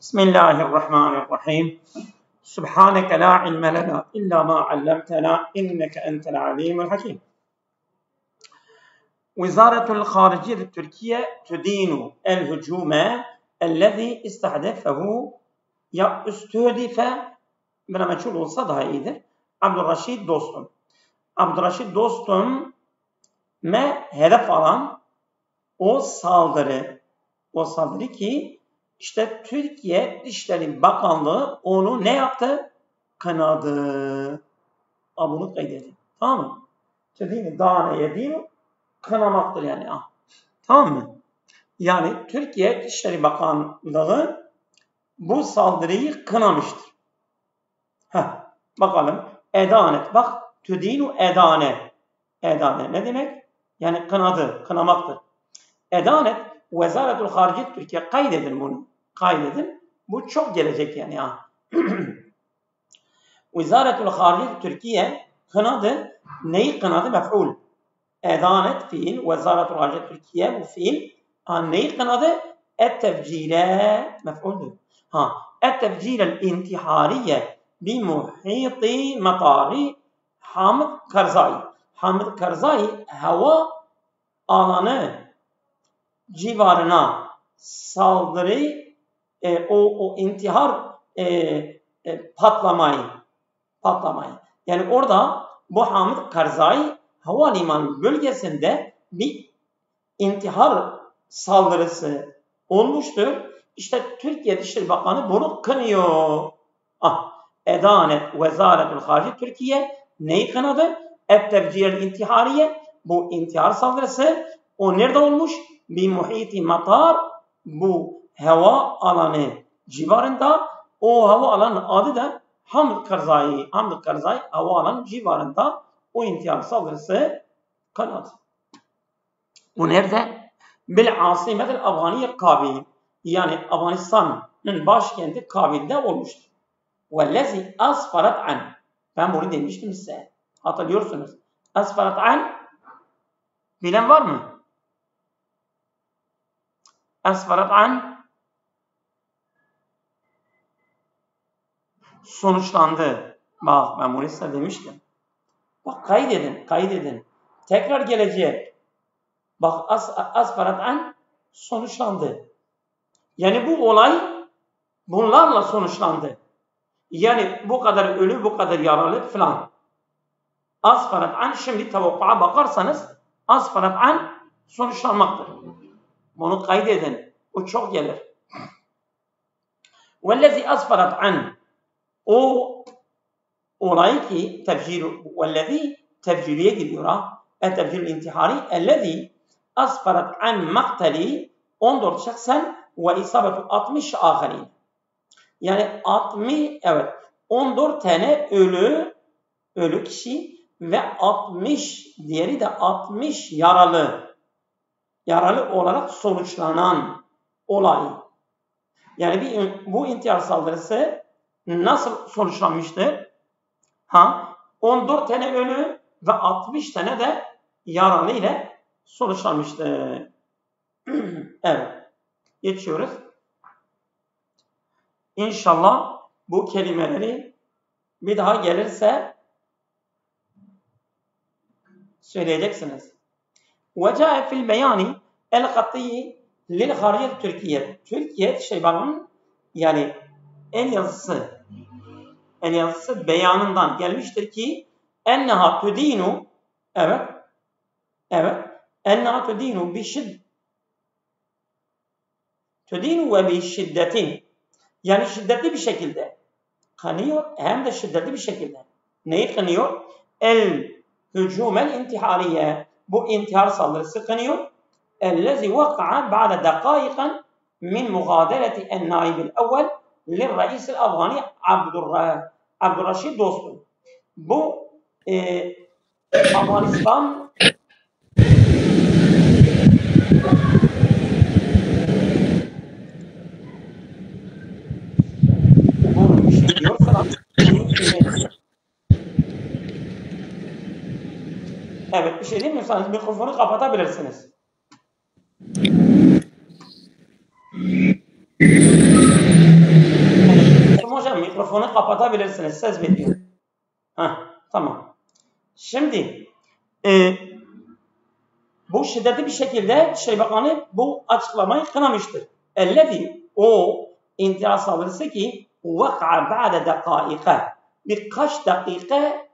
بسم الله الرحمن الرحيم سبحانك لا علم لنا إلا ما علمتنا إنك أنت العليم الحكيم. وزارة الخارجية التركية تدين الهجوم الذي استهدفه استهدف بنا meçhul olsa daha iyidir. Abdurraşid Dostum. Abdurraşid Dostum hedef alan o saldırı ki işte Türkiye Dışişleri Bakanlığı onu ne yaptı? Kınadı. Bunu kaydedin. Tamam mı? Dediğini daha ne yediğini kınamaktır yani. Tamam mı? Yani Türkiye Dışişleri Bakanlığı bu saldırıyı kınamıştır. Bakalım. Edanet. Bak. Tüdinu edane. Edane ne demek? Yani kınadı. Kınamaktır. Edanet. Vezaretul Hariciye Türkiye. Kaydedin bunu. Kaydedin. Bu çok gelecek yani. Vezaretul Hariciye Türkiye kınadı. Neyi kınadı? Mef'ul. Edanet fiil. Vezaretul Hariciye Türkiye bu fiil. Neyi kınadı? Et-tefcile mef'uldür. Et-tefcilel intihariye bimuhiti matari Hamid Karzai. Hamid Karzai hava alanı civarına saldırı o intihar patlamayı. Yani orada bu Hamid Karzai havalimanı bölgesinde bir intihar saldırısı olmuştur. İşte Türkiye Dışişleri Bakanı bunu kınıyor. Edanet Vezaretul Hariciye Türkiye neyi kınadı? Et-tefcilel intihariye bu intihar saldırısı o nerede olmuş? Bir muhiti matar bu hava alanı civarında o hava alanının adı da Hamid Karzai. Hamid Karzai hava alanı civarında o intihar saldırısı kınadı. Bu nerede? Bil asimetel Afganiye Kabil. Yani Afganistan'ın başkenti Kabil'de olmuştur. Vellezi asfarat an. Ben bunu demiştim size. Hatırlıyorsunuz. Asfarat an. Bilen var mı? Asfarat an. Sonuçlandı. Bak ben bunu size demiştim. Bak kaydedin. Tekrar gelecek. Bak asfarat an sonuçlandı. Yani bu olay bunlarla sonuçlandı. Yani bu kadar ölü, bu kadar yaralı falan. Asfarat an şimdi tavukkuğa bakarsanız asfarat an sonuçlanmaktır. Bunu kaydedin. O çok gelir. Vellezi asfarat an o olay ki vellezi tefciliye gidiyor. Tefcil intihari ellezi asfarat an maktali 14 şahsen ve isabetu 60 ahirin. Yani 14 tane ölü kişi ve 60 diğeri de 60 yaralı olarak sonuçlanan olay. Yani bu intihar saldırısı nasıl sonuçlanmıştır? 14 tane ölü ve 60 tane de yaralı ile sonuçlanmıştır. Evet. Geçiyoruz. İnşallah bu kelimeleri bir daha gelirse söyleyeceksiniz. وَجَاءَ فِي الْبَيَانِ الْخَطِّيِّ لِلْخَارِجِيَةِ Türkiye. Türkiye Şeyban'ın yani el yazısı beyanından gelmiştir ki enneha tudinu evet enneha tudinu ve bi şiddetin yani şiddetli bir şekilde kınıyor hem de şiddetli bir şekilde. Neyi kınıyor? El-hücumel intihariye. Bu intihar saldırısı kınıyor. Ellezi vaka'a ba'de dakaikan min mugadereti en-naibil evvel lirreis'il Afgani Abdurraşid Dostum. Bu Afganistan Evet bir şey demiyorsanız mikrofonu kapatabilirsiniz. Hocam mikrofonu kapatabilirsiniz. Ses veriyor. Tamam. Şimdi bu şiddetli bir şekilde Şeybani bu açıklamayı kınamıştır. Ellezî o intihar saldırısı ki vaka'a ba'de dakâika birkaç dakikadan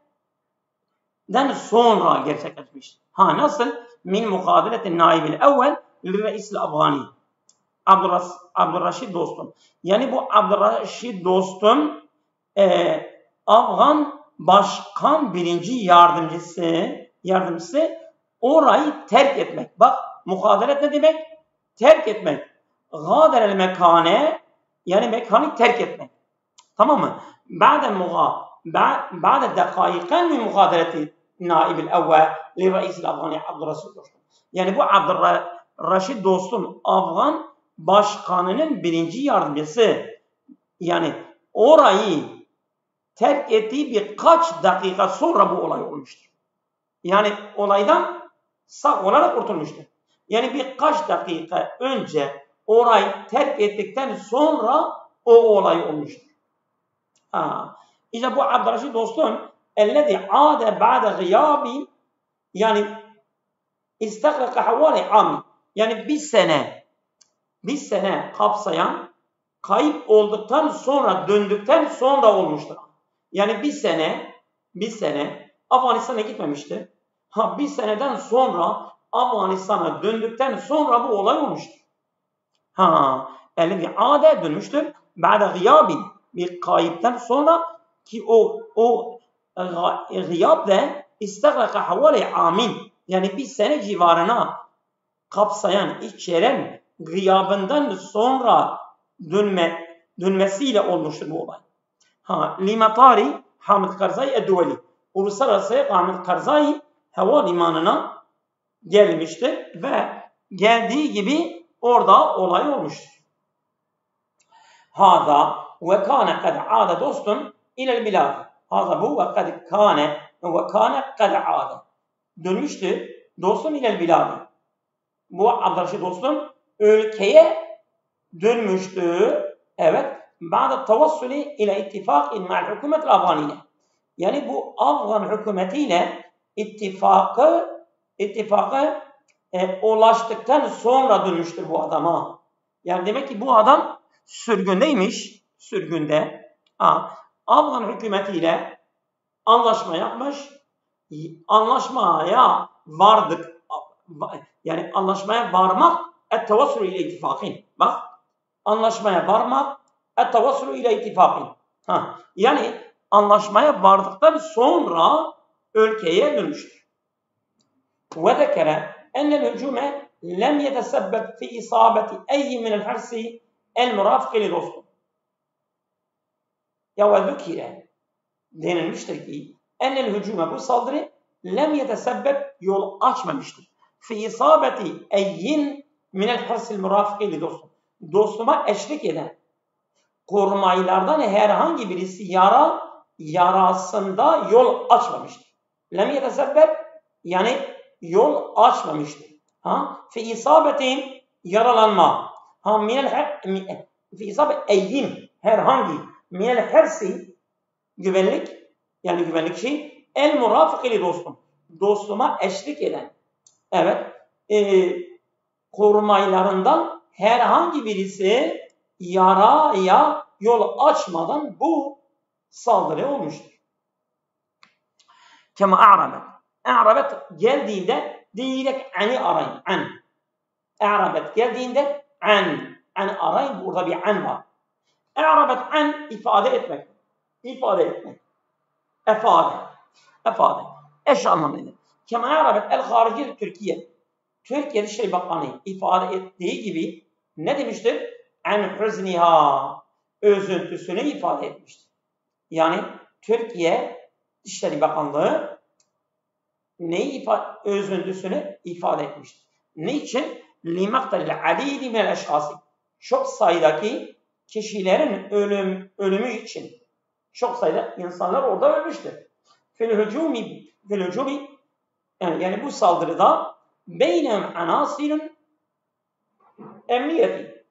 sonra gerçekleşmiş. Nasıl? Min mukadeletin naibil evvel li reisil Afgani. Abdurraşid dostum. Yani bu Abdurraşid dostum Afgan başkan birinci yardımcısı orayı terk etmek. Bak mukadelet ne demek? Terk etmek. Gâderel mekâne yani mekanı terk etmek. Tamam mı? Ba'de dakâiken min mukadeleti naibil evvel li reisil Afgani Abdurraşid dostum. Yani bu Abdurraşid dostum Afgan başkanının birinci yardımcısı. Yani orayı terk ettiği birkaç dakika sonra bu olay olmuştur. Yani olaydan sağ olarak kurtulmuştur. Yani birkaç dakika önce orayı terk ettikten sonra o olay olmuştur. İşte bu Abdurraşid dostum ellezî âde ba'de gıyâbi yani istakraka havâli âmi yani bir sene kapsayan kayıp olduktan sonra döndükten sonra olmuştur. Yani bir sene Afganistan'a gitmemişti. Bir seneden sonra Afganistan'a döndükten sonra bu olay olmuştur. Ellezî âde dönmüştür. Ba'de gıyâbi bir kayıptan sonra ki o gıyab de istakraka havâli âmin yani bir sene civarına kapsayan, içeren gıyabından sonra dönmesiyle olmuştur bu olay. Limatari Hamid Karzai Edduveli. Uluslararası Hamid Karzai havalimanına gelmiştir ve geldiği gibi orada olay olmuştur. Hâzâ ve kâne kad âde dostum ilel bilâd. Hâzâ bu ve kâne kad âde. Dönmüştür dostum ilel bilâd. Bu Abdurraşid dostum ülkeye dönmüştü. Evet. Ba'de tavassuli ile ittifakın ma'al hükümetil Afganiye. Yani bu Afgan hükümetiyle ittifakı ulaştıktan sonra dönmüştür bu adama. Yani demek ki bu adam sürgündeymiş. Sürgünde. Afgan hükümetiyle anlaşma yapmış. Anlaşmaya vardık. Yani anlaşmaya varmak et-tevassul ile ittifakın. Bak. Anlaşmaya varmak et-tevassul ile ittifakın. Yani anlaşmaya vardıktan sonra ülkeye dönüştür. Ve zekere ennel hücume lem yetesebbeb fi isabeti eyyi minel harsi el murafiki li dostum. Ya ve zükire denilmiştir ki ennel hücume bu saldırı lem yetesebbeb yol açmamıştır. Fi isabeti eyyin minel harsil murafiki li dostum. Dostuma eşlik eden kurmaylardan herhangi birisi yarasında yol açmamıştır. Lem yetesebbeb yani yol açmamıştır. Fi isabetin yaralanma. Fi isabet eyyin herhangi minel hersi güvenlik yani güvenlikçi el murafıkili dostum. Dostuma eşlik eden evet korumaylarından herhangi birisi yaraya yol açmadan bu saldırı olmuştur. Kema a'rabet. A'rabet geldiğinde direkt an'i arayın. An. A'rabet geldiğinde an arayın. Burada bir an var. A'rabet an ifade etmek. İfade etmek. Efade. Eş anlamıydı. Kema a'rabet el-harici Türkiye. Türkiye Dışişleri Bakanı ifade ettiği gibi ne demiştir? En hüzniha üzüntüsünü ifade etmiştir. Yani Türkiye Dışişleri Bakanlığı üzüntüsünü ifade etmiştir. Niçin? Limaktalil adidi minel eşhasi. Çok sayıdaki kişilerin ölümü için. Çok sayıda insanlar orada ölmüştür. Fil hücumi yani bu saldırıda beynem anasirun emniyeti.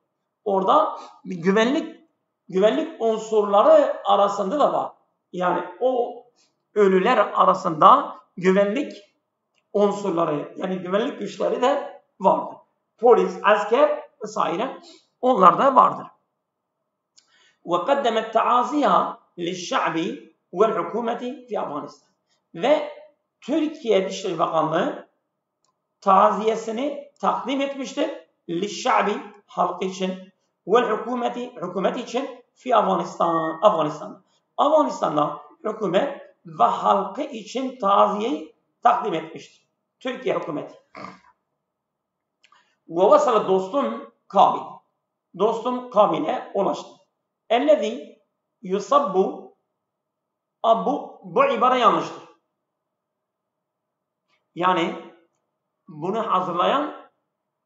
Orada bir güvenlik unsurları arasında da var. Yani o ölüler arasında güvenlik unsurları, yani güvenlik güçleri de vardır. Polis, asker vesaire onlar da vardır. وقدمت تعازيها للشعب والحكومة في أفغانستان. Ve Türkiye Dışişleri Bakanlığı taziyesini takdim etmiştir. للشعب halk için ve hükümet için fi Afganistan'da. Afganistan'da hükümet ve halkı için taziyeyi takdim etmiştir. Türkiye hükümeti. Ve vasala dostum Kabil. Dostum Kabil'e ulaştı. Ellezî yusabbu, bu ibare yanlıştır. Yani bunu hazırlayan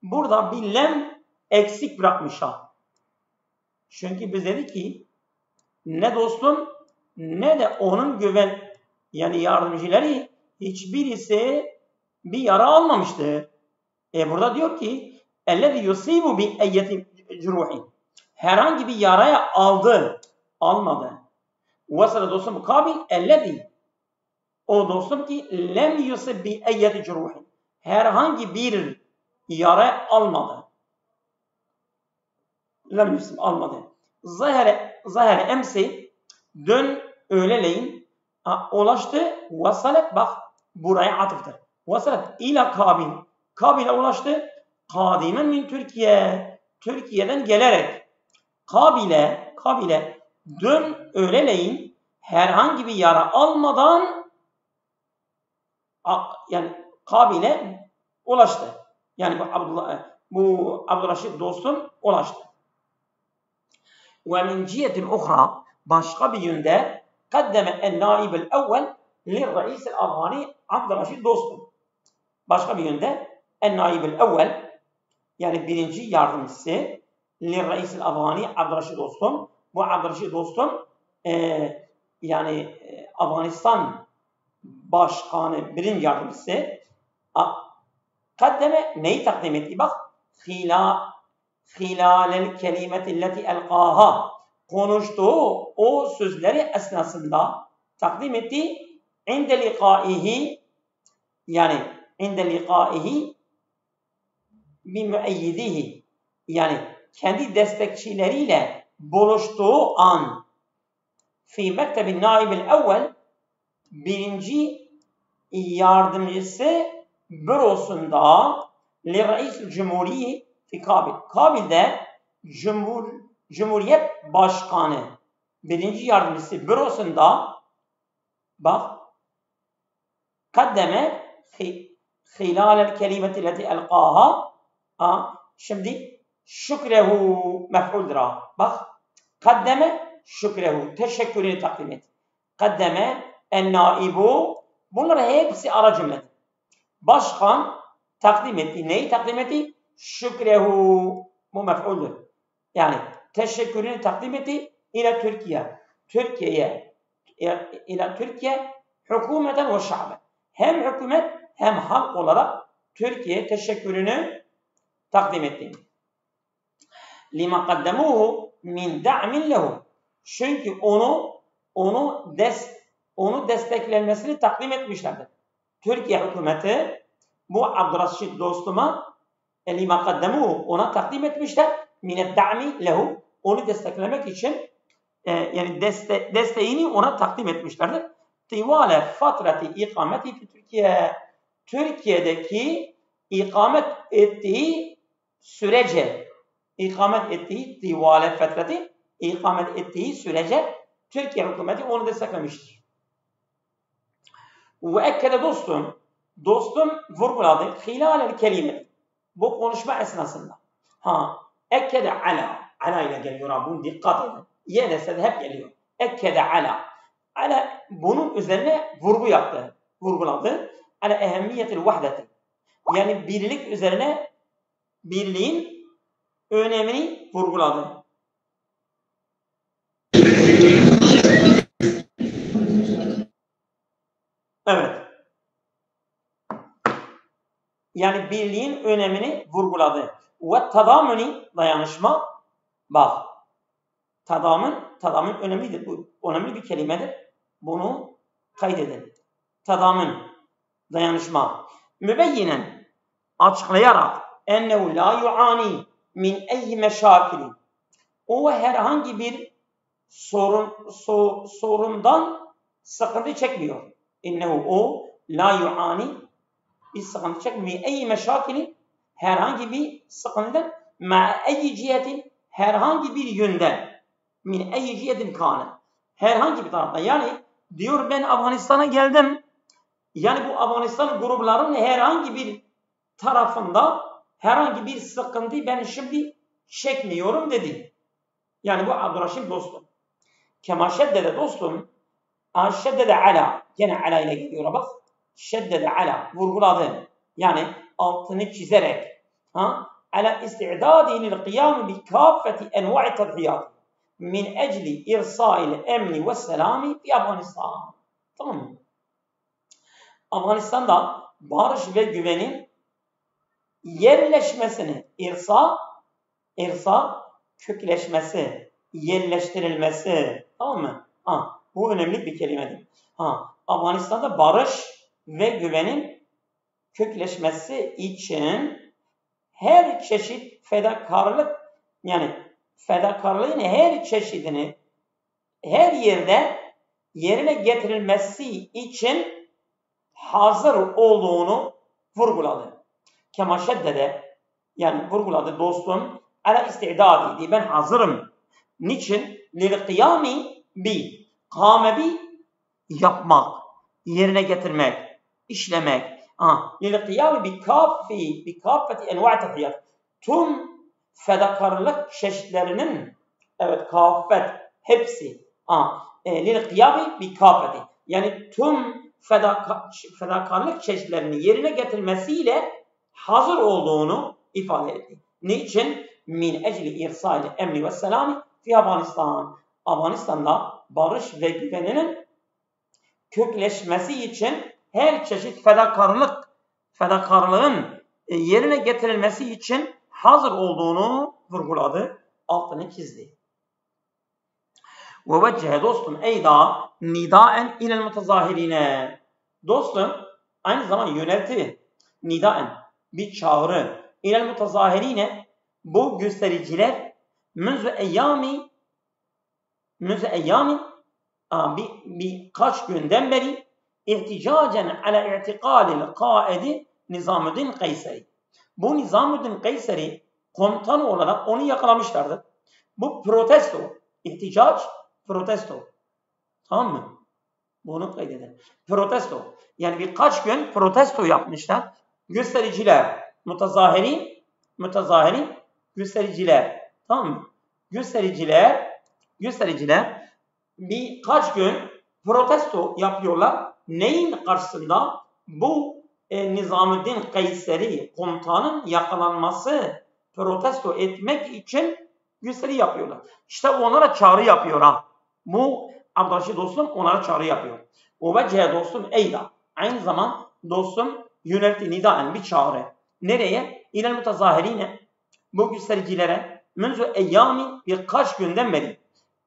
burada bir lem eksik bırakmış ha. Çünkü biz dedik ki ne dostum ne de onun yani yardımcıları hiçbirisi bir yara almamıştır. Burada diyor ki ellezî yusibu bi eyyeti curuhin. Herhangi bir yaraya almadı. Vesile dostum mukabil ellezî, o dostum ki lem yusib bi eyyeti curuhin. Herhangi bir yara almadı. Lem yusib almadı. Zahire emsi, dün öğleleyin ulaştı. Vesalet, bak buraya atıftır. Vesalet ila Kabil. Kabil'e ulaştı. Kadimen min Türkiye. Türkiye'den gelerek. Kabil'e dün öğleleyin herhangi bir yara almadan yani Kabil'e ulaştı. Yani bu Abdülreşit dostum ulaştı. Ve min cihetin ukhra, başka bir yönde kaddeme en-naibel evvel lirreisel Afgani Abdülreşit dostum. Başka bir yönde en-naibel evvel, yani birinci yardımcısı lirreisel Afgani Abdülreşit dostum. Bu Abdülreşit dostum yani Afganistan başkanı birinci yardımcısı kaddeme neyi takdim etti? Bak hilalel kelimetilleti elqaha, konuştuğu o sözleri esnasında takdim etti. İnde liqaihi, yani inde liqaihi bi müeyyidihi, yani kendi destekçileriyle buluştuğu an fi mektebin naibil evvel, birinci yardımcısı bürosunda li-reis-i cumhuriye fi Kabil. Kabil'de Cumhuriyet Başkanı birinci yardımcısı bürosunda bak kaddeme hilalel kelimeti leti elqaha, şimdi şükrehu mef'uldir. Bak kaddeme şükrehu, teşekkürünü takdim et. Kaddeme en-naibu, bunlar hepsi ara cümledir. Başkan takdim etti. Neyi takdim etti? Şükrehu, bu mef'uldür. Yani teşekkürünü takdim etti ile Türkiye hükümeten ve şa'ben. Hem hükümet hem halk olarak Türkiye teşekkürünü takdim etti. Lima kaddemuhu min da'min lehu. Çünkü onu desteklenmesini takdim etmişlerdir. Türkiye hükümeti bu Abdülreşit dostuma lima kaddemuhu, ona takdim etmişler. Min da'mi lehu, onu desteklemek için yani desteğini ona takdim etmişlerdir. Tivale fatrati ikameti fi Türkiye, Türkiye'deki ikamet ettiği sürece, tivale fatrati ikamet ettiği sürece Türkiye hükümeti onu desteklemiştir. Ve ekkede dostum vurguladı hilalel kelime, bu konuşma esnasında. Ekkede ala ile geliyor, bunu dikkat edin. Yenese de hep geliyor. Ekkede ala bunun üzerine vurguladı. Ala ehemmiyetil vahdeti, yani birlik üzerine, birliğin önemini vurguladı. Evet. Yani birliğin önemini vurguladı. Ve tadamuni, dayanışma. Bak. Tadamün önemlidir. Bu önemli bir kelimedir. Bunu kaydedin. Tadamün, dayanışma. Mübeyyinen, açıklayarak ennehu la yuani min eyyi meşakili. O herhangi bir sorundan sıkıntı çekmiyor. İnnehu o la yuani bir sıkıntı çekmiyor. Eyyi meşakili herhangi bir sıkıntıdan ma eyyi cihetin herhangi bir yönden min eyyi cihetin kâne herhangi bir taraftan. Yani diyor ben Afganistan'a geldim. Yani bu Afganistan gruplarının herhangi bir tarafında herhangi bir sıkıntı ben şimdi çekmiyorum dedi. Yani bu Abdurrahim dostum. Kema şeddede dostum. Şeddede ala. Gene ala ile geliyor bak. Şeddede ala. Vurguladı. Yani altını çizerek. Ala isti'dadi lil kıyam bi kâffeti enva'i tadhiyat. Min ecli irsâil emni ve selami fi Afganistan. Tamam mı? Afganistan'da barış ve güvenin yerleşmesini, irsa kökleşmesi, yerleştirilmesi, tamam mı? Bu önemli bir kelimedir. Afganistan'da barış ve güvenin kökleşmesi için her çeşit fedakarlık, yani fedakarlığın her çeşidini her yerde yerine getirilmesi için hazır olduğunu vurguladı. Kema şeddede, yani vurguladı dostum, ala istidadi diye ben hazırım. Niçin? Lil kıyami bi, kâme bi yapmak, yerine getirmek, işlemek. Lil kıyami bi kâffeti enva'i tadhiyat. Tüm fedakarlık çeşitlerinin, evet kâffet, hepsi. Lil kıyami bi kâffeti. Yani tüm fedakarlık çeşitlerini yerine getirmesiyle hazır olduğunu ifade etti. Niçin? Min ecli irsâil emni ve selami fi Afganistan. Afganistan'da barış ve güveninin kökleşmesi için her çeşit fedakarlığın yerine getirilmesi için hazır olduğunu vurguladı, altını çizdi. Ve veccehe dostum eyda nidaen ilel mutazahirine. Dostum aynı zaman yönelti nidaen bir çağrı ilel mutazahirine bu göstericiler müzü eyyamin birkaç günden beri ihticacen ala i'tikalil kaidi Nizamüddin Kayseri. Bu Nizamüddin Kayseri komutanı olarak onu yakalamışlardı. Bu protesto, ihticac, protesto. Tamam mı? Bunu kaydedelim. Protesto. Yani birkaç gün protesto yapmışlar. Göstericiler, mütezahirin, göstericiler. Tamam mı? Göstericiler birkaç gün protesto yapıyorlar. Neyin karşısında? Bu Nizamüddin Kayseri komutanın yakalanması, protesto etmek için gösteri yapıyorlar. İşte onlara çağrı yapıyor Bu Abdurrahim dostum onlara çağrı yapıyor. O vecce dostum eyda. Aynı zaman dostum yöneltti nidaen bir çağrı. Nereye? İlel mutazahirine. Bu göstericilere münzü eyyami birkaç günden beri.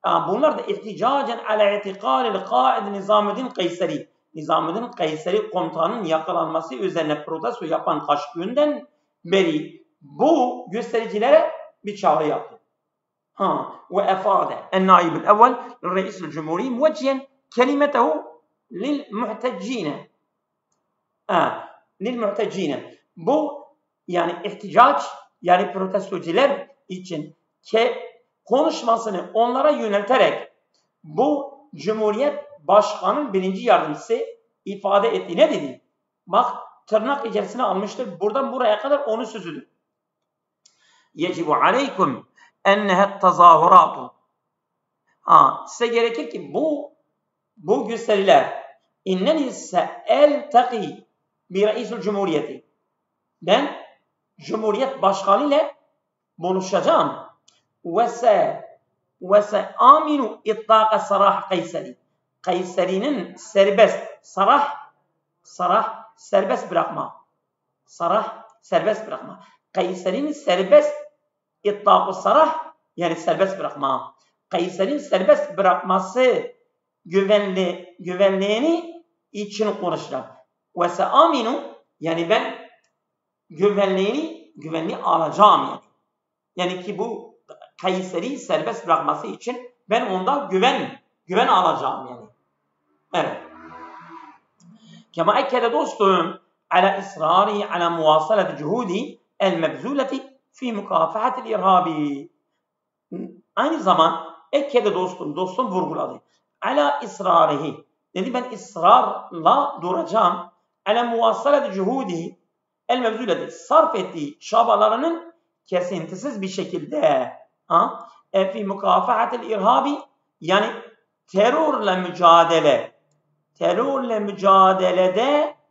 Bunlar da ihticacen ala itikalil kaid Nizamüddin Kayseri. Nizamüddin Kayseri komutanın yakalanması üzerine protesto yapan kaç günden beri bu göstericilere bir çağrı yaptı. Ve efade en-naib el-evvel reis el-cumhuri muveccihen kelimetehu lil-muhteccine. Bu yani ihticac, yani protestocular için konuşmasını onlara yönelterek bu Cumhuriyet Başkanı'nın birinci yardımcısı ifade etti. Ne dedi? Bak tırnak içerisine almıştır. Buradan buraya kadar onun sözüdür. Yecibu aleykum ennehet tazahuratu. Size gerekir ki bu gösteriler inneni se'eltaki bi reisul cumhuriyeti. Ben Cumhuriyet Başkanı ile buluşacağım. Ve se aminu ittaka sarah Kayseri. Kayseri'nin serbest serbest bırakma. Serbest bırakma. Kayseri'nin serbest ittaka sarah yani serbest bırakma. Kayser'in serbest bırakması güvenliğini için konuşacağım. Ve se'aminu, yani ben güvenliği alacağım yani. Yani ki bu Kayser'i serbest bırakması için ben onda güven alacağım yani. Evet. Kema ekkede dostum ala ısrari ala muvasalat cuhudi el mebzuleti fi mukafahatil irhabi. Aynı zaman ekkede dostum vurguladı. Ala ısrarihi. Dedi ben ısrarla duracağım. Ala muvasalat cuhudi el mebzuleti, sarf ettiği çabalarının kesintisiz bir şekilde fi mukafahatil irhabi, yani terörle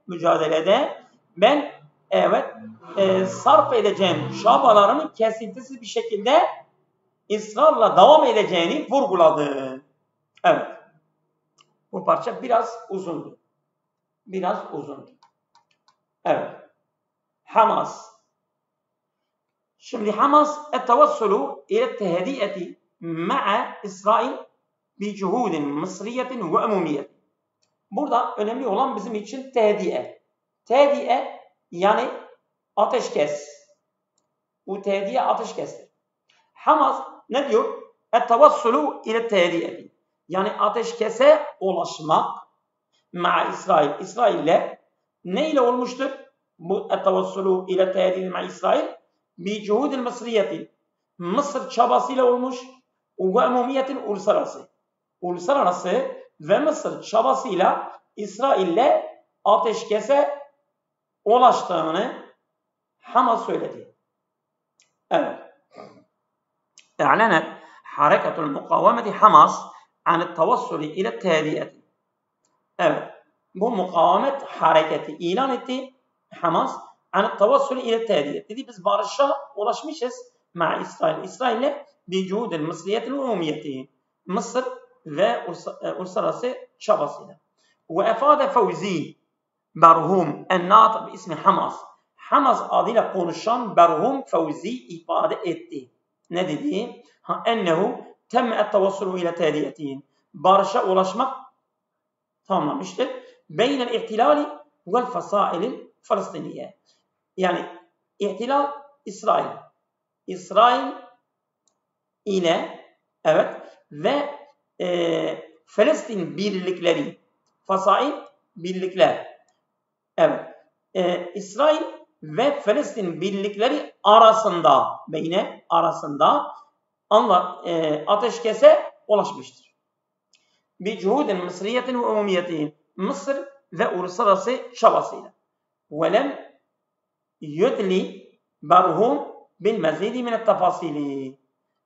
mücadelede ben sarf edeceğim çabalarının kesintisiz bir şekilde ısrarla devam edeceğini vurguladı. Evet. Bu parça biraz uzundu. Evet. Hamas. Şimdi Hamas ettevassulu ile tehdiyeti ma'a İsrail bi cuhudin mısriyetin ve umumiyetin. Burada önemli olan bizim için tehdiye. Tehdiye yani ateşkes. Bu tehdiye ateşkestir. Hamas ne diyor? Ettevassulu ile tehdiyeti. Yani ateşkese ulaşmak ma'a İsrail. İsrail'le ne ile olmuştur? Bu ettevassulu ile tehdiyeti ma'a İsrail bi cuhudin mısriyetin. Mısır çabasıyla olmuş ve umumiyetin uluslararası ve Mısır çabasıyla İsrail'le ateşkese ulaştığını Hamas söyledi. Evet. İ'lanet hareketul mukavemeti Hamas an tavassul ile tehdiyeti. Evet. Bu mukavemet hareketi ilan etti Hamas an tavassul ile tehdiyeti. Dedi biz barışa ulaşmışız ma İsrail. İsrail'le bi cuhudil mısriyetin ve umumiyeti. Mısır ve uluslararası çabasıyla. Ve efade Fevzi Berhum en-nâtık ismi Hamas. Hamas adıyla konuşan Berhum Fevzi ifade etti. Ne dedi? Ennehu temme et-tevassulu ile tehdiyetin. Barışa ulaşmak tamamlamıştır. Beynel ihtilali vel fasailil Falistiniye. Yani ihtilal İsrail ile ve Filistin birlikleri, fasail birlikler. Evet. İsrail ve Filistin birlikleri arasında ateşkese ulaşmıştır. Bir cuhudin mısriyetin ve umumiyetin, Mısır ve uluslararası çabasıyla. Velem yudli berhum bil mezidi min tefasili.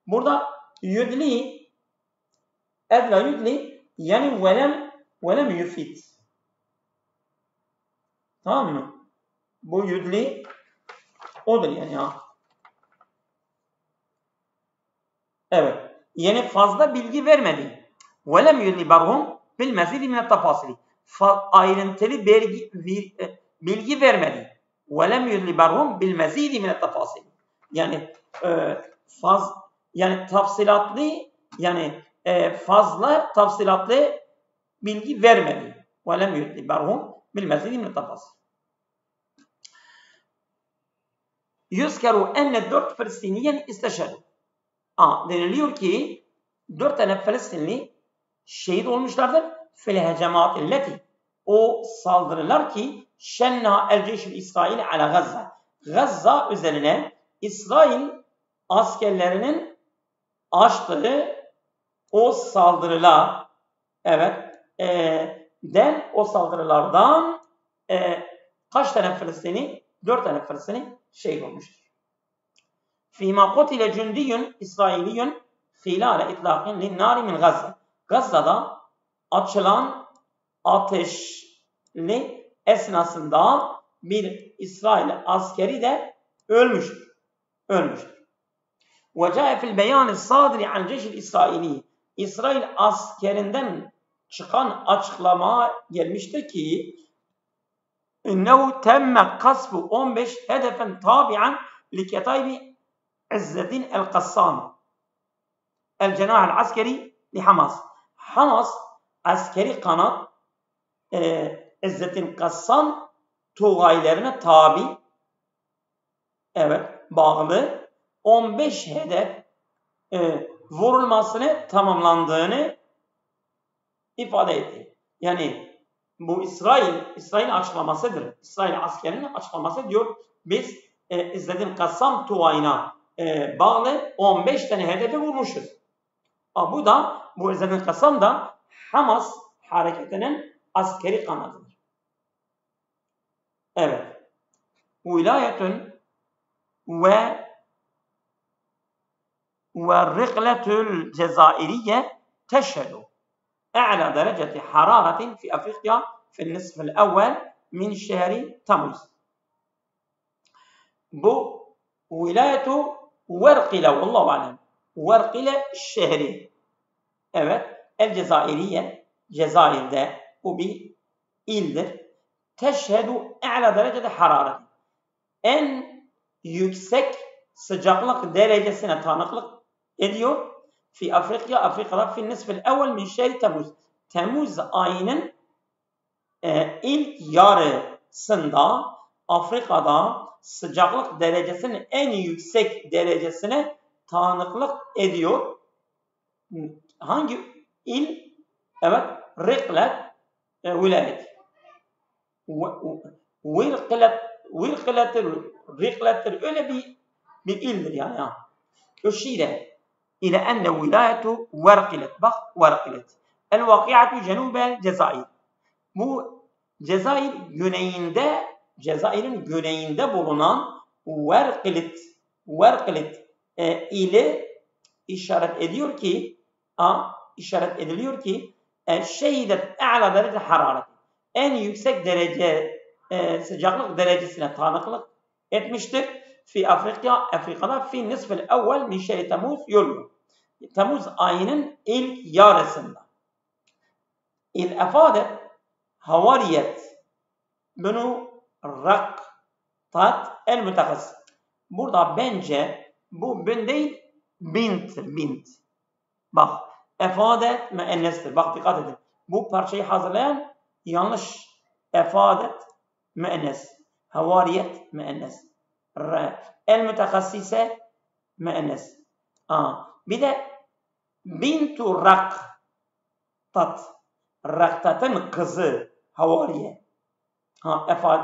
Burada yudli yani velem yufid. Tamam mı? Bu yudli odur yani ya. Evet. Yani fazla bilgi vermedi. Velem yudli berhum bil mezidi min tefasili. Ayrıntılı bilgi vermedi. Velem yudli berhum bil mezidi min tefasili. Yani fazla tafsilatlı bilgi vermedi. Velem yudli berhum bil mezidi min tefasili. Yüzkeru enne 4 Filistiniyen isteşhedü. Deniliyor ki 4 tane Filistinli şehit olmuşlardır. Fil hecemaatilleti. O saldırılar ki şenna el-ceyşil İsrail ala Gazza. Gazza üzerine İsrail askerlerinin açtığı o saldırılar, o saldırılardan kaç tane Filistini? 4 tane Filistini şehit olmuştur. Fîmâ kutile cündiyün İsrailiyün hilâle itlâkin linnâri min Gazze. Gazze'da açılan ateşli esnasında bir İsrail askeri de ölmüştür. Ve câe fil beyâni sâdiri an ceşil İsrailî. İsrail askerinden çıkan açıklama gelmiştir ki innehu temme kasbu 15 hedefen tabi'an li ketaybi İzzeddin el-Qassam. الجناح العسكري لحماس. Hamas askeri kanat İzzettin Kassam tugaylarına tabi, evet, bağlı 15 hedef vurulmasını tamamlandığını ifade etti. Yani bu İsrail'in açıklamasıdır. İsrail askerinin açıklaması diyor. Biz İzzettin Kassam tugayına bağlı 15 tane hedefi vurmuşuz. Bu İzzettin Kassam da Hamas hareketinin askeri kanadıdır. Evet. Vilayetün ve riqletul Cezayiriye teşhedü أعلى درجة حرارة في أفريقيا في النصف الأول من شهر تموز. Bu vilayetu Verqile, vallahu alem. Verqile şehri. Evet. El Cezayiriye, Cezayir'de bu bir ildir. Teşhedü a'la derecede hararet. En yüksek sıcaklık derecesine tanıklık ediyor. Fi Afrika'da fi nisfil evvel min şehri Temmuz. Temmuz ayının ilk yarısında Afrika'da sıcaklık derecesinin en yüksek derecesine tanıklık ediyor. Hangi il? Evet, Riqlet vilayet. Riqlet'tir öyle bir ildir yani. Öşire ile enne vilayetu Verqilet. Bak, Verqilet. El vakiatu cenubel Cezayir. Bu Cezayir'in güneyinde bulunan Verqilet ili işaret ediliyor ki şehidet a'la derece hararet. En yüksek derece sıcaklık derecesine tanıklık etmiştir. Fi Afrika'da fi nisfil evvel min şehri Temmuz yolu. Temmuz ayının ilk yarısında. İl efadet havariyet bunu raktat el mütehassıs. Burada bence bu bin değil, bint. Bak, efadet müennestir. Bak, dikkat edin. Bu parçayı hazırlayan yanlış. Efadet müennes. Havariyet müennes. El mütehassise müennes. Bir de bintu raktat. Raktat'ın kızı havariye.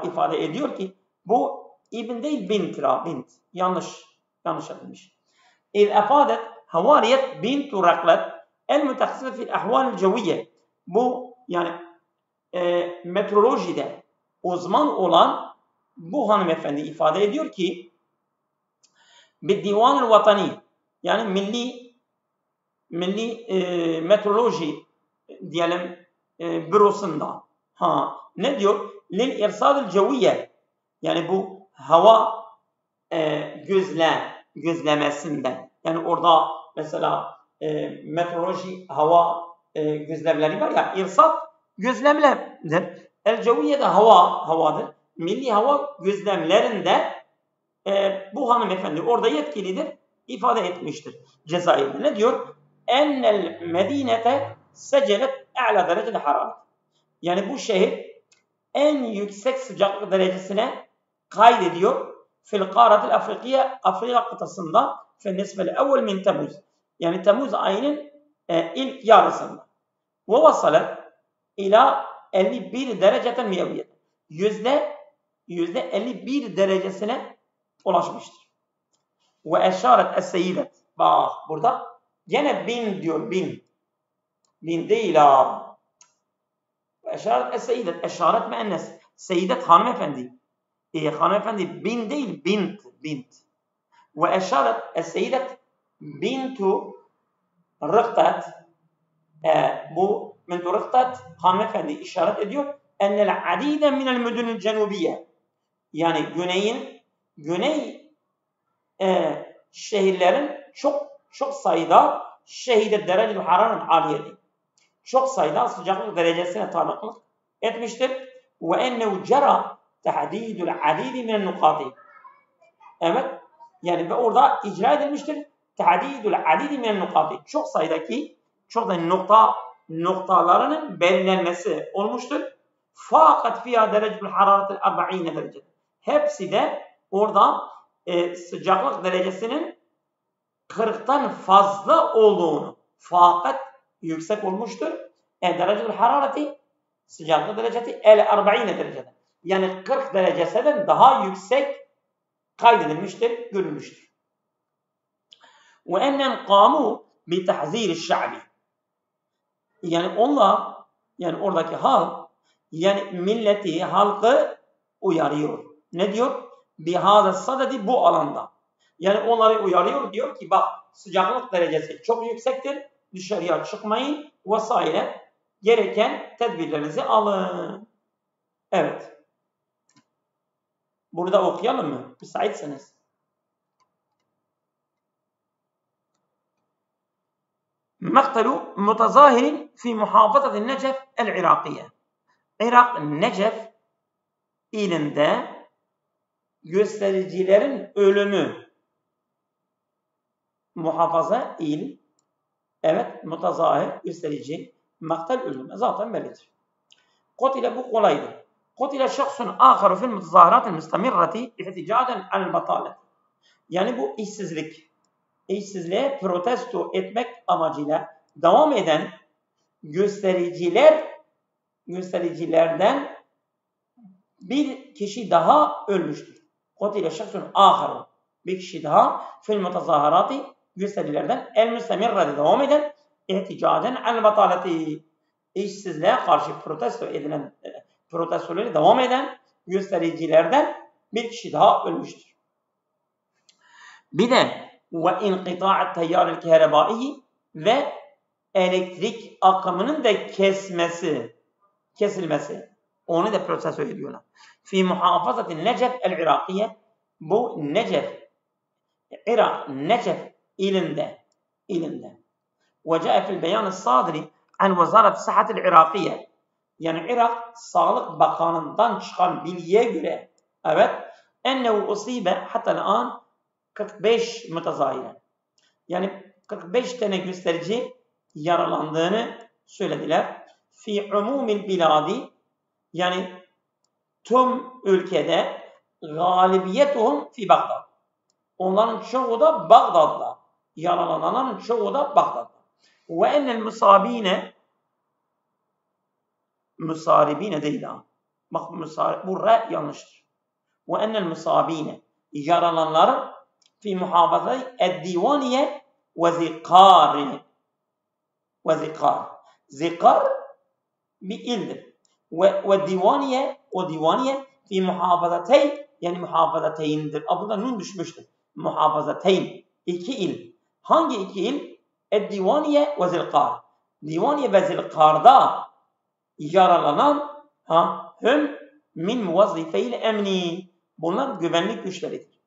İfade ediyor ki bu ibn değil, bint. Yanlış yapılmış. İl efadet havariyet bintu raktat el mütehassise fil ahval ceviye. Bu yani meteorolojide uzman olan bu hanımefendi ifade ediyor ki bir divan-ı vatani, yani milli meteoroloji diyelim bürosunda ne diyor? Lil irsadil ceviye, yani bu hava gözlemesinden, yani orada mesela meteoroloji hava gözlemleri var ya, irsat gözlemlerdir. El ceviye de havadır. Milli hava gözlemlerinde bu hanımefendi orada yetkilidir, ifade etmiştir Cezayir'de. Ne diyor? Ennel medinete secelet a'la derecede hararet. Yani bu şehir en yüksek sıcaklık derecesine kaydediyor. Fil kâratil Afrikiye, Afrika kıtasında fi nisfel evvel min Temmuz. Yani Temmuz ayının ilk yarısında. Ve vasalet ila 51 dereceten miyaviyet. %51 derecesine ulaşmıştır. Ve eşaret es-seyyidet. Bak burada gene bin diyor, bin. Bin değil ha. Ve eşaret es-seyyidet. Eşaret müennes. Seyyidet hanımefendi. Hanımefendi bin değil, bint. Ve eşaret es-seyyidet bintu rıktat. Bu bintu rıktat hanımefendi işaret ediyor. Ennel adide minel müdünül cenubiye. Yani güney şehirlerin çok sayıda şehide dereceli hararet aliyeti. Çok sayıda sıcaklık derecesine tanıklık etmiştir. Ve ennehu cera tahdidul adidi minel nukati. Evet. Yani orada icra edilmiştir. ta'didul adidi min nukati. Çok sayıdaki noktalarının belirlenmesi olmuştur. Fakat fiyâ derecetül hararetil 40 derece. Hepsi de orada sıcaklık derecesinin 40'tan fazla olduğunu, fakat yüksek olmuştur. Derecetül harareti, sıcaklık derecesi 40 derecede. Yani 40 derecesinden daha yüksek kaydedilmiştir, görülmüştür. Ve ennen qamu bi tahzir şa'bi. Yani onlar, yani oradaki halk, yani milleti, halkı uyarıyor. Ne diyor? Bihâze sadedi, bu alanda. Yani onları uyarıyor, diyor ki bak sıcaklık derecesi çok yüksektir, dışarıya çıkmayın vesaire, gereken tedbirlerinizi alın. Evet. Burada okuyalım mı? Müsaitseniz. Maktalu mutazahirin fi muhafazati Necef el-Irakiye. Irak, Necef ilinde göstericilerin ölümü. Muhafaza il, evet, mutazahir, gösterici, maktal ölümü zaten bellidir. Kotile, bu kolaydır. Kotile şahsun âkharu fil mutazahiratil müstemirrati ihticaden al batalet. Yani bu işsizliğe protesto etmek amacıyla devam eden göstericilerden bir kişi daha ölmüştür. Kotile şahsun âkharu, bir kişi daha fil mutazahirati, gösterilerden el müstemirrati, devam eden ihticaden al bataleti, işsizliğe karşı protestoları devam eden göstericilerden bir kişi daha ölmüştür. Bir de ve inqita'at tayyaril kehrebai, ve elektrik akımının da kesilmesi. Onu da protesto ediyorlar. Fi muhafazatin Necef el-Irakiye, bu Necef, Irak, Necef ilinde. Ve cae fil beyan sadri an vezaret sıhhatil Irakiye. Yani Irak Sağlık Bakanı'ndan çıkan bilgiye göre, evet, ennehu usibe hatta an 45 mutazahire. Yani 45 tane gösterici yaralandığını söylediler. Fi umumil biladi, yani tüm ülkede, galibiyetuhum fi Bagdad. Onların çoğu da Bagdad'da. Yaralananların çoğu da Bagdad'da. Ve ennel musaribine değil ha. Bak bu re yanlıştır. Ve ennel musabine, yaralananlar fi muhafazayı eddivaniye ve zikari. Zikar bir ildir. Ve divaniye fi muhafazatey, yani muhafazateyndir. Burada nun düşmüştür. Muhafazateyn, iki il. Hangi iki il? Eddivaniye ve zilkar. Divaniye ve zilkarda yaralanan hüm min muvazzifeyle emni. Bunlar güvenlik güçleridir.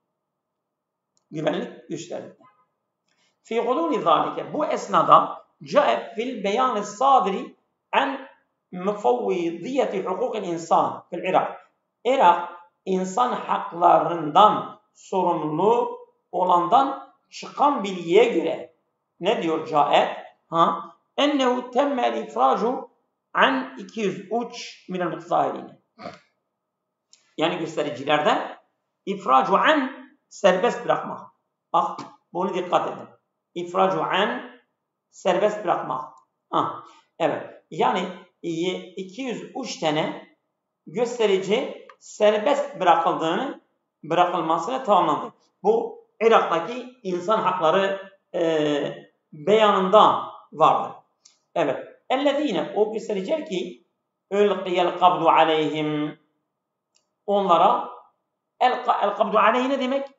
Fi gulûni zâlike, bu esnada cae fil beyan sadri an mufavvidiyeti hukukil insan fil Irak. Irak, insan haklarından sorumlu olandan çıkan bilgiye göre ne diyor cae? Ennehu temmel ifracu an 203 minel mutazahirine. Yani göstericilerden ifracu an, serbest bırakmak. Bak, bunu dikkat edin. İfracu an, serbest bırakmak. Evet. Yani 203 tane gösterici serbest bırakılmasını tamamladı. Bu Irak'taki insan hakları beyanında vardır. Evet. Ellezine, o göstericiler ki ölqiyel kabdu aleyhim, onlara el kabdu aleyhi ne demek?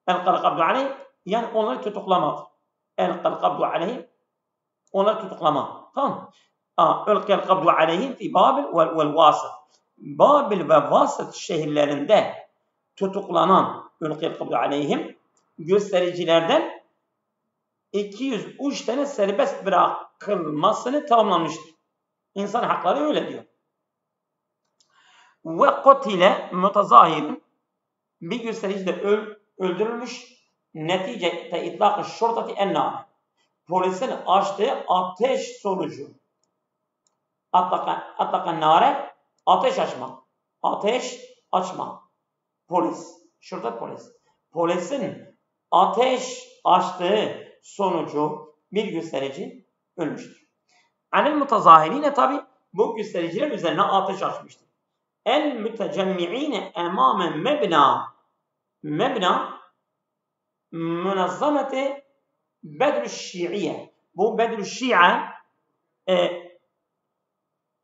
El kabdu aleyhi, yani onları tutuklamak. El kabdu aleyhi, onları tutuklamak. Tamam. Ölqiyel kabdu aleyhim fi Babil vel Vasıt. Babil ve Vasıt şehirlerinde tutuklanan ölqiyel kabdu aleyhim göstericilerden 203 tane serbest bırakılmasını tamamlamıştır. İnsan hakları öyle diyor. Ve kotile mutazahirin, bir gösterici de öldürülmüş. neticede itlak-ı şurtati en-nar. Polisin açtığı ateş sonucu. Atlakan nare, ateş açma. Ateş açma. Polis. Şurada polis. Polisin ateş açtığı sonucu bir gösterici ölmüştür. Anil mutazahirine tabi bu göstericiler üzerine ateş açmıştır. El mütecemmi'ine emame mebna münezzameti Bedr-i Şiiye. Bu Bedr-i Şia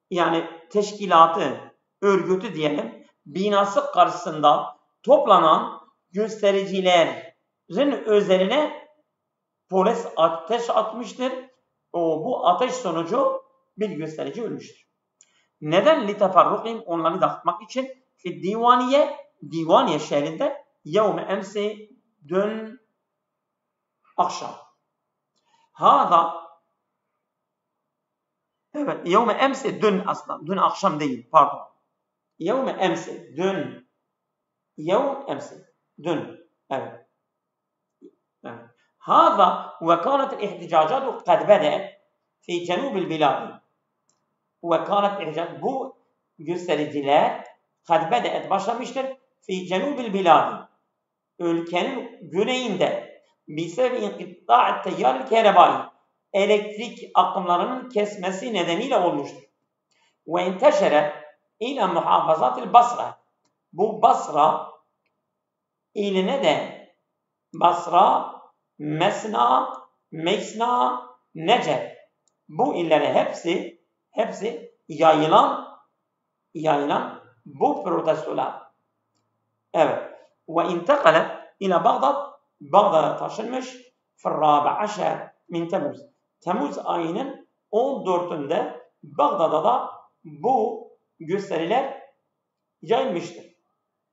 yani teşkilatı, örgütü diyelim, binası karşısında toplanan göstericilerin üzerine polis ateş atmıştır. Bu ateş sonucu bir gösterici ölmüştür. Neden? Liteferrukim onları dağıtmak için Divaniye şehrinde yevme emsi dün akşam. Evet, yevme emsi dün aslında. Dün akşam değil, pardon. Yevme emsi dün. Yevm emsi dün. Evet. هذا وكانت الاحتجاجات قد بدأت في جنوب البلاد. Bu göstericiler قد بدأت başlamıştır في جنوب البلاد. Ülkenin güneyinde بسبب انقطاع التيار الكهربائي elektrik akımlarının kesmesi nedeniyle olmuştur. وانتشر إلى محافظات البصرة. Bu Basra iline de Basra, Mesna, Meysna, Necef. Bu illere hepsi yayılan bu protestolar. Evet. Ve intekalet ila Bağdat'a taşınmış. Fırrabe aşer min Temmuz. Temmuz ayının 14'ünde Bağdat'ta da bu gösteriler yayılmıştır.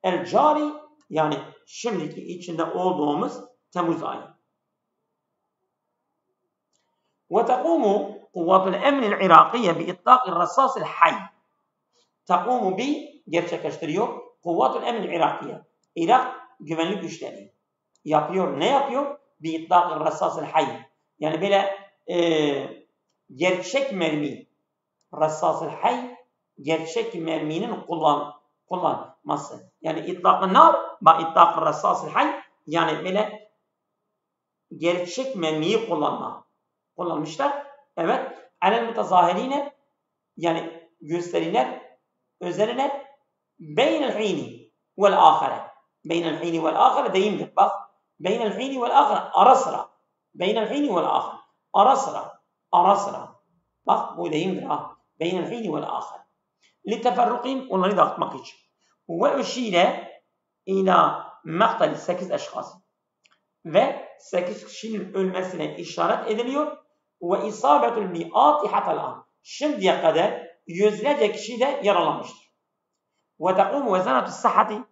El cari yani şimdiki içinde olduğumuz Temmuz ayı. Ve tekumu kuvvetul emnil irakiye bi itlaqir rasasil hay. Tekumu bi gerçekleştiriyor. Kuvvetul emnil irakiye. Irak güvenlik güçleri yapıyor. Ne yapıyor? Bi itlaqir rasasil hay. Yani böyle gerçek mermi. Rasasil hay gerçek merminin kullanması. Yani itlaq-ı nar ve itlaq-ı rasasil hay yani böyle gerçek mermiyi kullanmışlar. Evet. Alel mutazahirine yani gösteriler üzerine beynel hini vel ahire. Beynel hini vel ahire deyimdir. Bak. Beynel hini vel ahire ara sıra. Beynel hini vel ahire ara sıra. Bak bu deyimdir ha. Beynel hini vel ahire. Liteferrukim onları dağıtmak için. Ve üşile ila maktali 8 eşkhas. Ve 8 kişinin ölmesine işaret ediliyor. Ve isabetul mi'ati hatalan. Şimdiye kadar yüzlerce kişi de yaralanmıştır. Ve tekumu vezanetus sahhati.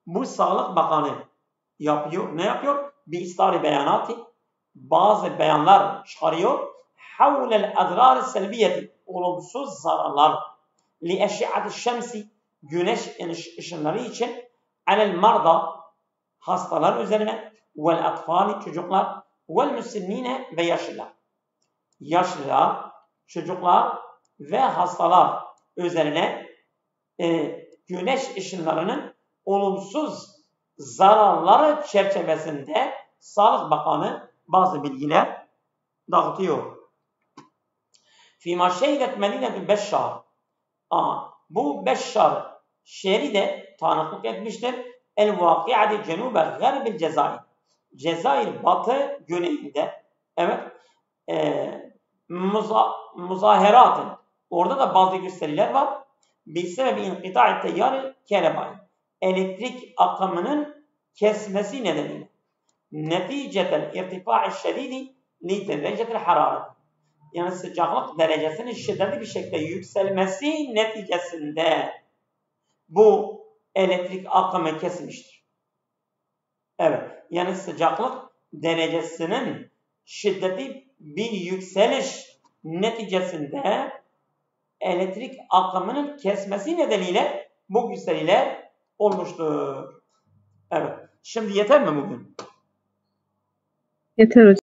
Bu Sağlık Bakanı yapıyor. Ne yapıyor? Bir istari beyanatı. Bazı beyanlar çıkarıyor. Havlel adrar selbiyeti. Olumsuz zararlar. Li eşi'ati şemsi. Güneş ışınları için. Alel marda. Hastalar üzerine. Vel atfali çocuklar. Vel müslimine ve yaşlılar. Yaşlılar, çocuklar ve hastalar üzerine güneş ışınlarının olumsuz zararları çerçevesinde Sağlık Bakanı bazı bilgiler dağıtıyor. Fîmâ şehidet Medînetü Beşşar. Bu Beşşar şehri de tanıklık etmiştir. El-Vâki'ati Cenûbe Gâribil Cezayir. Cezayir batı güneyinde. Evet. Muzaheratın. Orada da bazı gösteriler var. Bir sebebi inkıta'ı teyyarı kerebayi. Elektrik akımının kesmesi nedeniyle. Neticeten irtifa'i şedidi li derecetil hararet. Yani sıcaklık derecesinin şiddetli bir şekilde yükselmesi neticesinde bu elektrik akımı kesmiştir. Evet. Yani sıcaklık derecesinin şiddetli bir yükseliş neticesinde elektrik akımının kesmesi nedeniyle bu gösteriler olmuştur. Evet. Şimdi yeter mi bugün? Yeter hocam.